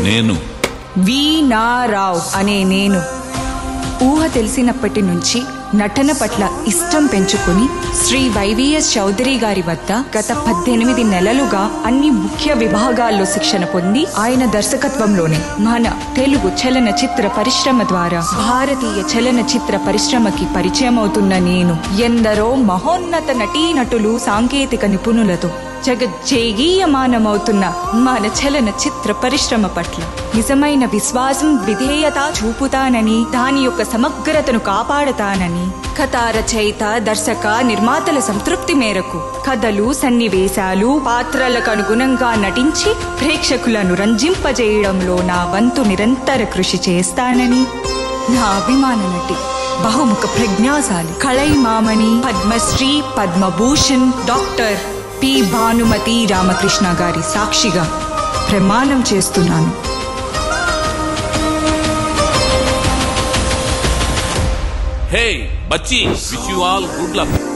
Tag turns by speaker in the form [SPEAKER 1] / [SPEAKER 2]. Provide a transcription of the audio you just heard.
[SPEAKER 1] నేను
[SPEAKER 2] వీణారావు అనే నేను ఊహ తెలిసినప్పటి నుంచి నటన పట్ల ఇష్టం పెంచుకుని శ్రీ వైవిఎస్ చౌదరి గారి వద్ద గత 18 నెలలుగా అన్ని ముఖ్య విభాగాల్లో శిక్షణ పొంది ఆయన దర్శకత్వంలోనే మన తెలుగు చలనచిత్ర పరిశ్రమ ద్వారా భారతీయ చలనచిత్ర పరిశ్రమకి పరిచయం అవుతున్న నేను ఎందరో మహోన్నత నటీనటులు సాంకేతిక నిపుణులతో జగజ్జేగీయమానమవుతున్న మన చలనచిత్ర పరిశ్రమ పట్ల నిజమైన విశ్వాసం విధేయత చూపుతానని దాని యొక్క సమగ్రతను కాపాడతానని కథా రచయిత దర్శక నిర్మాతల సంతృప్తి మేరకు కథలు సన్నివేశాలు పాత్రలకు అనుగుణంగా నటించి ప్రేక్షకులను రంజింపజేయడంలో నా వంతు నిరంతర కృషి చేస్తానని నా అభిమాన నటి బహుముఖ ప్రజ్ఞాశాలి కళైమామణి పద్మశ్రీ పద్మభూషణ్ డాక్టర్ పి భానుమతి రామకృష్ణ గారి సాక్షిగా ప్రమాణం చేస్తున్నాను.
[SPEAKER 1] Hey, Bachi, wish you all good luck.